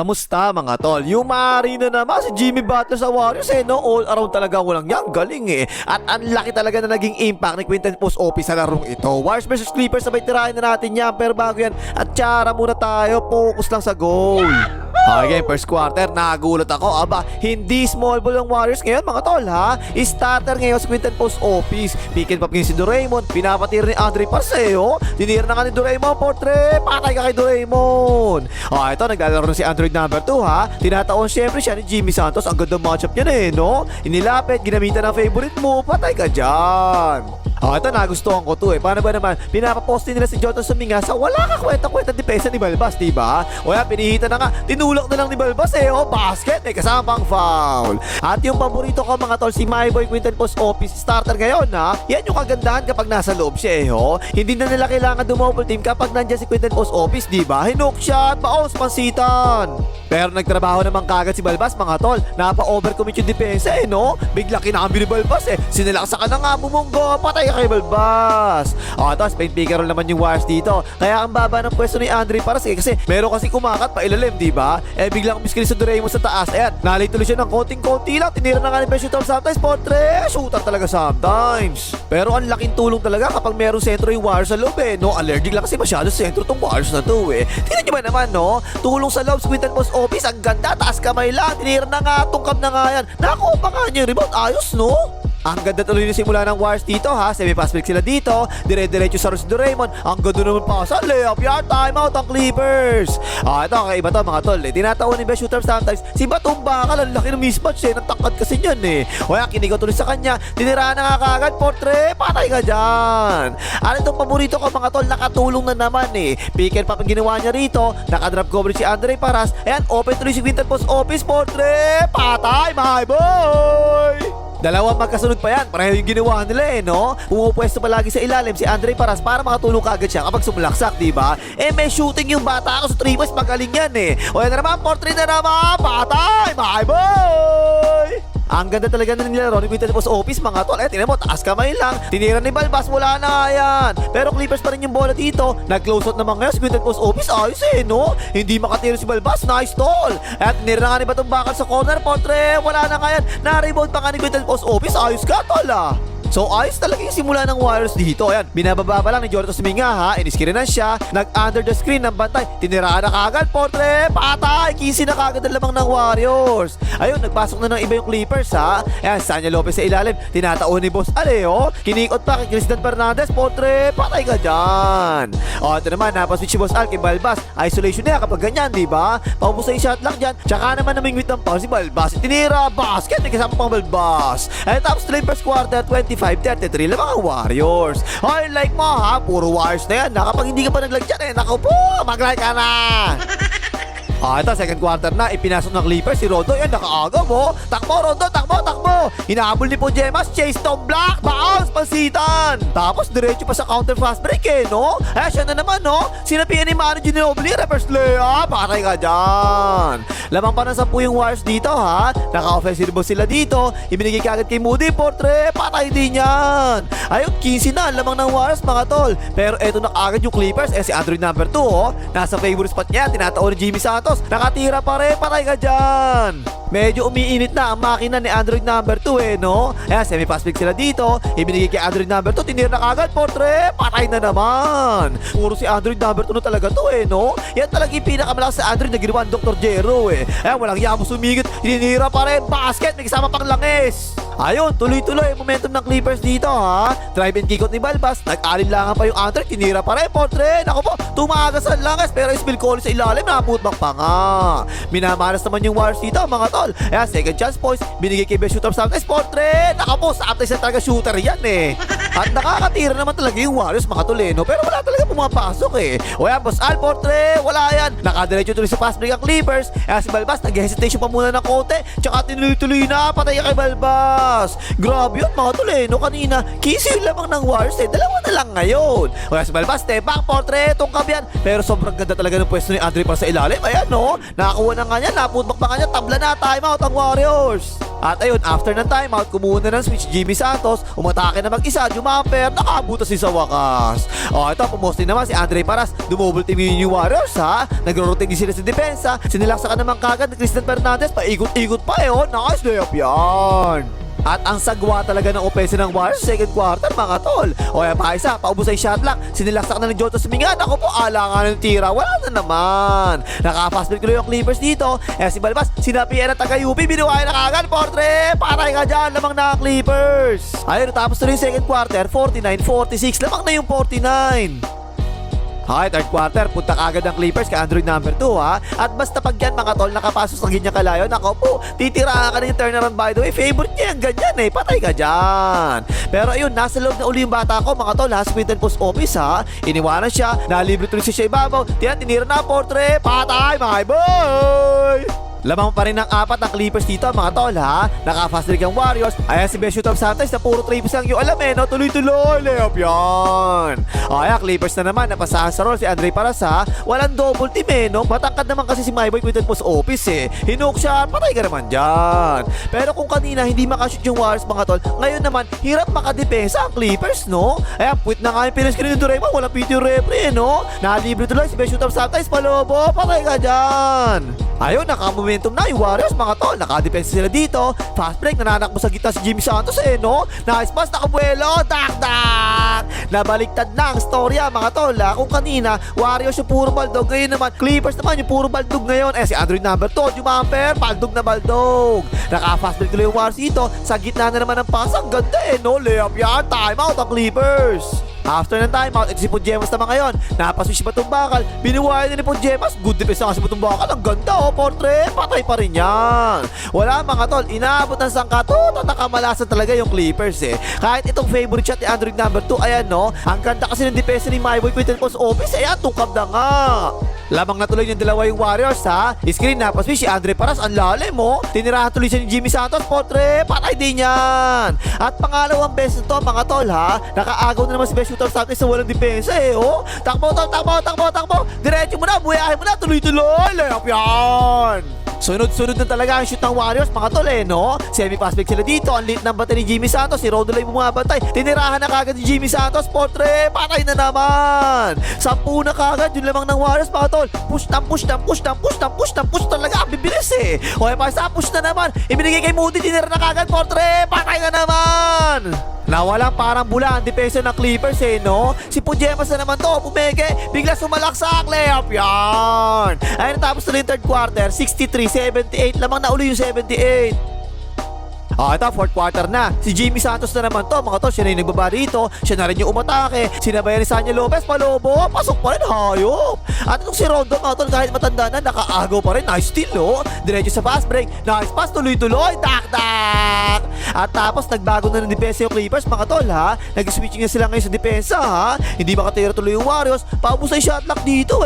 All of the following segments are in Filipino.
Kamusta mga tol? Yung Marino naman si Jimmy Butler sa Warriors no? All around talaga walang yang galing At ang laki talaga na naging impact ni Quinton Post-Opis sa larong ito. Warriors vs Clippers, sabay tirahin na natin yan. Pero bago yan, at tsara muna tayo, focus lang sa goal. Okay, first quarter, nagulat ako. Aba, hindi small ball ang Warriors ngayon mga tol ha. Starter ngayon si Quinton Post-Opis. Pick and pop ngayon si Doraemon. Pinapatir ni Andre Parceo. Tinira na nga ni Doraemon, portre. Patay ka kay Doraemon. Ito, naglalaro na si Android number 2 ha. Tinataon syempre siya ni Jimmy Santos. Ang ganda matchup niya no? Inilapit, ginamitan ng favorite mo. Patay ka dyan. Ito nagustuhan ko to Paano ba naman? Pinapaposte nila si Jonathan Suminga sa wala ka kwenta-kwenta depensa ni Balbas, diba? O yan, pinihita na nga. Tinulak na lang ni Balbas basket, kasamang foul. At yung paborito ko mga tol, si My Boy Quinton Post-Opis, starter ngayon ha. Yan yung kagandahan kapag nasa loob siya Hindi na nila kailangan dumouble team kapag nandiyan si Quinton Post-Opis, diba? Hinook shot, bounce, pansitan. Pero nagtrabaho naman kagad si Balbas mga tol. Napa-overcommit yung depensa no? Bigla kinambi ni Balbas Sinilaksa ka na nga, bumunggo, patay kay Balbas. Tapos paint picker naman yung Warriors dito. Kaya ang baba ng pwesto ni Andre Paras kasi meron kasi kumakat pa ilalim, diba? Biglang miskili sa Doraemon sa taas. Nalay tuloy siya ng konting-konti lang. Tinira na nga ni Beshutor sometimes, portre. Shooter talaga sometimes. Pero ang laking tulong talaga kapag merong sentro yung Warriors sa loob no? Allergic lang kasi masyado sentro tong Warriors na to Tingnan nyo ba naman no? Tulong sa loob, Quinton Post-Opis, ang ganda, taas kamay lang. Tinira na nga, tungkab na nga yan. Nakuha pa nga niya yung rebound. Ayos no? Ang ganda tuloy na simula ng Warriors dito ha. Semi-pass break sila dito. Dire-diretso sa Rose Doraemon. Ang ganda naman pa sa layup yan. Time out ang Clippers. Ito kakaiba to mga tol Tinataon ni best shooter sometimes. Si Batum Bakal, ang laki ng mismatch Natangkad kasi niyan O yan, kinigaw tuloy sa kanya. Tinira na nga kagad, portre. Patay ka dyan. Ano itong paborito ko mga tol? Nakatulong na naman Pick and pop ang ginawa niya rito. Nakadrop coverage si Andre Paras. Ayan, open tuloy si Quinton Post-Opis, portre. Patay, my boy. Dalawang magkasunod pa yan. Pareho yung ginawa nila no? Pumupwesto palagi sa ilalim si Andre Paras para makatulong kagad siya kapag sumulaksak, diba? May shooting yung bata ako sa 3 points. Magaling yan O yan na naman, portrait na naman. Patay, my boy. Ang ganda talaga na nilaro ni Quinton Post-Opis mga tol. Tingnan mo, taas kamay lang. Tinira ni Balbas, wala na nga yan. Pero Clippers pa rin yung bola dito. Nag-close out naman ngayon si Quinton Post-Opis. Ayos no? Hindi makatira si Balbas. Nice tall. At tinira nga ni Batum Bakal sa corner, portre. Wala na nga yan. Na-rebound pa nga ni Quinton Post-Opis. Ayos ka tol So ayos talaga yung simula ng Warriors dito. Ayan, binababa pa lang ni Jonathan Suminga ha. Iniskrinan siya. Nag-under the screen ng bantay. Tiniraan na kagad, portre. Patay. Kisi na kagad ang lamang ng Warriors. Ayun, nagpasok na ng iba yung Clippers ha. Ayan, Sanya Lopez sa ilalim. Tinataon ni Boss Aleo. Kinikot pa kay Cristian Fernandez, portre. Patay ka dyan. Ito naman, napaswitch si Boss Al kay Balbas. Isolation na kapag ganyan, diba? Paubusay shot lang dyan. Tsaka naman namingwit ng foul si Balbas. Tinira, basket. May kasama pang Balbas. Ayan, tapos first quarter, 25-33 lang ang Warriors. Ay, like mo ha, puro Warriors na yan. Kapag hindi ka pa naglagyan naku po, mag-like ka na. Ito, second quarter na, ipinasok ng Clippers si Rondo. Yan, nakaagaw mo. Takbo, Rondo, takbo. Hinahabol ni Pojemas, chase Tom Black, bounce, pansitan. Tapos, diretso pa sa counter fast break no? Siya na naman, no? Sinapian ni Manu Ginobili, reverse layup. Patay ka dyan. Lamang pa ng 10 yung Warriors dito, ha? Naka-offensive ball sila dito. Ibinigay kagad kay Moody, portre. Patay din yan. Ayun, 15 na, lamang ng Warriors, mga tol. Pero eto na kagad yung Clippers. Si Android number 2, nasa favorite spot niya. Tinataon ni Jimmy Santos. Nakatira pa rin, patay ka dyan. Medyo umiinit na ang makina ni Android number 2 no? Ayan, semi-pass pick sila dito. Ibinigay kay Android number 2, tinira na kagad, portre. Patay na naman. Puro si Android number 2 na talaga to no? Yan talaga yung pinakamalakas sa Android na ginawa ni Dr. Jero Ayan, walang yamo sumigit. Tinira pa rin, basket, may kasama pang langis. Ayun, tuloy-tuloy ang momentum ng Clippers dito ha. Drive and kick out ni Balbas. Nag-alinlangan pa yung Android, tinira pa rin, portre. Naku po, tumagas ang langis. Pero spill call sa ilalim, naputbak pa nga. Minamalas naman yung Warriors dito mga tol. Ayan, second chance points. Binigay kay best shooter sometimes, portre. Naku po, sometimes na talaga shooter yan At nakakatira naman talaga yung Warriors mga tol no? Pero wala talaga pumapasok O yan, Boss Al, portre. Wala yan. Nakadiretso tuloy sa pass break ang Clippers. Ayan, si Balbas, nag-hesitation pa muna ng kote. Tsaka tinuloy-tuloy na, patay kay Balbas. Balbas. Grabe yun mga tol no? Kanina, 15 yung lamang ng Warriors dalawa na lang ngayon. O si Balbas, step back, portrait, tungkab yan. Pero sobrang ganda talaga ng pwesto ni Andre para sa ilalim. Ayan no, nakakuha na nga niya, naputbak pa nga niya, tabla na, timeout ang Warriors. At ayun, after ng timeout, kumuha na ng switch Jimmy Santos, umatake na mag-isa, jumamper, nakabutas si sa wakas. O ito, pumosting naman si Andre Paras, dumouble team yung Warriors ha, nagro-rotate din sila sa depensa, sinilaksakan naman kagad ni Cristian Fernandez, paikot-ikot pa nice layup yan. At ang sagwa talaga ng opensa ng Warriors second quarter mga tol. O yan pa isa, paubos ay shot clock. Sinilaksak na ni Jota Sumingan. Ako po, alangan ng tira. Wala na naman. Naka-fast break tuloy yung Clippers dito. Si Balbas, sinapian na taga-UP. Binuhay na kagad, portre. Patay ka dyan, lamang na Clippers. Ayun, tapos tuloy yung second quarter, 49-46. Lamang na yung 49. Okay, third quarter, punta kagad ng Clippers kay Android number 2 ha. At basta pag yan mga tol, nakapasok sa ganyan kalayo, nako po, titirahan ka na yung turnaround by the way. Favorite niya yung ganyan patay ka dyan. Pero ayun, nasa loob na uli yung bata ko mga tol ha, sa Quinten Post Office ha. Iniwanan siya, nalibre tuloy siya ibabaw. Tinira na portre, patay, my boy! Lamang pa rin ng apat na Clippers dito mga tol ha. Naka-fast break ang Warriors. Ayan si Best Shooter Santos na puro 3 lang yung alam no. Tuloy-tuloy, layup yan. Ayan, Clippers na naman, napasahan sa roll si Andre Paras ha. Walang double team no. Matangkad naman kasi si Myboy Quinten Post Office hinook siya, patay ka naman dyan. Pero kung kanina hindi makashoot yung Warriors mga tol, ngayon naman hirap makadepensa ang Clippers no. Ayan, puwit na nga yung pinag-screen ng Doraemon, walang video referee no. Nalibre tuloy si Best Shooter Santos, palobo, patay ka dyan. Ayun, naka-momentum na yung Warriors mga tol. Naka-defense sila dito. Fast break, nananakbo sa gitna si Jimmy Santos no. Nice pass, nakabuelo, dak-dak. Nabaliktad na ang storya mga tol Kung kanina, Warriors yung puro baldog, ngayon naman, Clippers naman yung puro baldog ngayon. Si Android number 2, jumamper, baldog na baldog. Naka-fast break tuloy yung Warriors dito. Sa gitna na naman ng pass, ang ganda no. Layup yan, timeout ang Clippers. After ng timeout, ito si Pujemas naman ngayon. Napaswish si Batumbakal. Binuwayan na ni Pujemas. Good defense na kasi Batumbakal. Ang ganda portre. Patay pa rin yan. Wala mga tol. Inaabot ng sangkatot at nakamalasan talaga yung Clippers Kahit itong favorite shot ni Android number 2, ayan no. Ang ganda kasi ng depensa ni Myboy Quinten Post Office. Ayan, tungkab na nga. Lamang na tuloy yung dalawa yung Warriors ha. Screen na paswish si Andre Paras. Ang lalim Tinirahan tuloy siya ni Jimmy Santos. Portre. Patay din yan. At pangalawang beses to mga tol ha. Nakaagaw na naman si Best Shooter Santos na walang depensa Takbo tol, takbo. Diretso mo na, buhayahin mo na. Tuloy-tuloy. Layup yan. Sunod-sunod na talaga ang shoot ng Warriors mga tol no. Semi-pass break sila dito. Ang late ng bantay ni Jimmy Santos. Si Rondo lang bumabantay. Tinirahan na kagad ni Jimmy Santos. Portre, patay na naman. 10 na kagad yung lamang ng Warriors mga tol. Push talaga. Ang bibilis Okay pa sa push na naman. Ibinigay kay Moody. Tinira na kagad. Portre, patay na naman. Nawalang parang bula ang depensa ng Clippers no. Si Pujemas na naman to, pumeke, bigla sumalaksak, layup yan. Ayun, natapos na yung third quarter, 63-78, lamang na uli yung 78. Ito, fourth quarter na. Si Jimmy Santos na naman to, mga tol, siya na yung nagbaba rito, siya na rin yung umatake, sinabayan ni Sanya Lopez, palobo, pasok pa rin, hayop. At itong si Rondo, mga tol, kahit matanda na, nakaagaw pa rin, nice steal diretso sa fast break, nice pass, tuloy-tuloy, dak-dak. At tapos, nagbago na ng depensa yung Clippers, mga tol ha, nag-switching na sila ngayon sa depensa ha, hindi makatira tuloy yung Warriors, paubos na yung shot clock dito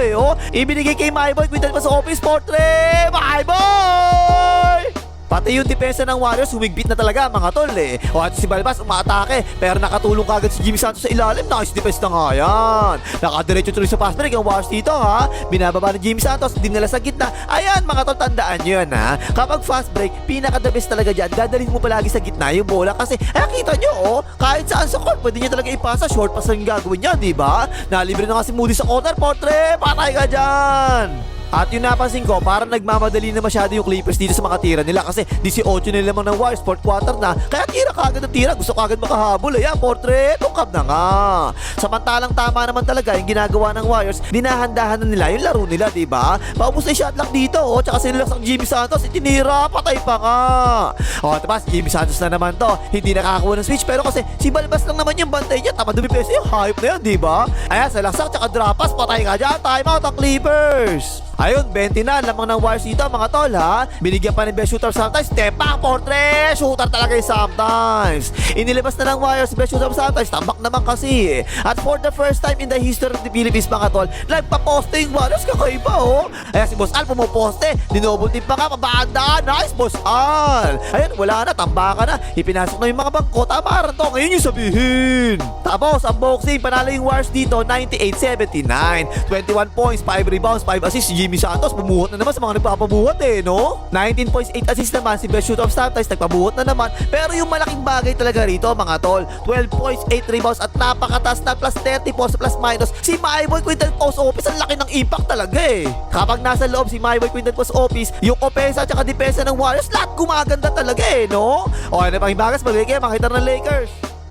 ibinigay kay Myboy, Quinten pa sa office, portrait, Myboy! Pati yung depensa ng Warriors, humigpit na talaga mga tol at si Balbas umaatake, pero nakatulong kagad si Jimmy Santos sa ilalim. Nice defense na nga yan. Nakadiretso tuloy sa fast break ang Warriors dito ha. Binababa ni Jimmy Santos, dinala sa gitna. Ayan mga tol, tandaan nyo yan ha. Kapag fast break, pinaka-the best talaga dyan. Dadalhin mo palagi sa gitna yung bola kasi, kita nyo kahit saan sa court, pwede nyo talaga ipasa. Short pass lang yung gagawin niya, diba? Nalibre na nga si Moody sa corner, portre, patay ka dyan. At yung napansin ko, parang nagmamadali na masyado yung Clippers dito sa mga tira nila kasi 18 na lamang ng Warriors, fourth quarter na, kaya tira kagad ng tira, gusto kagad makahabol. Ayan, portrait, tungkab na nga. Samantalang tama naman talaga yung ginagawa ng Warriors, dinahandahan na nila yung laro nila, diba? Paubos na yung shot lock dito, tsaka sinilaks ang Jimmy Santos, itinira, patay pa nga. Tapos Jimmy Santos na naman to, hindi nakakakuha ng switch, pero kasi si Balbas lang naman yung bantay niya, tama dumipesa yung hype na yun, diba? Ayan, salaksak, tsaka drop pass, patay ka dyan, timeout ang Clippers. Ayun, 20 na lamang ng Warriors dito mga tol ha. Binigyan pa ni best shooter sometimes. Step back, Fortress. Shooter talaga yung sometimes. Inilabas na ng Warriors si best shooter sometimes. Tambak naman kasi At for the first time in the history of the Philippines mga tol, nagpa-poste yung Warriors, kakaiba Ayan si Boss Al pumoposte. Dinouble team pa nga, pabanda. Nice Boss Al. Ayun, wala na, tambakan na. Ipinasok na yung mga bangko. Tama rin to, ngayon yung sabihin. Tapos, ang boxing, panalo yung Warriors dito, 98-79. 21 points, 5 rebounds, 5 assists. Si Jimmy Santos, bumuhot na naman sa mga nagpapabuhat no? 19 points, 8 assists naman. Si best shooter of sometimes, nagpabuhot na naman. Pero yung malaking bagay talaga rito, mga tol, 12 points, 8 rebounds, at napakataas na plus 30 points, plus minus. Si Myboy Quintel Post Office, ang laki ng impact talaga Kapag nasa loob si Myboy Quintel Post Office, yung opensa at saka depensa ng Warriors, lahat gumaganda talaga no? O ano pang ibagas, magiging makita ng Lakers.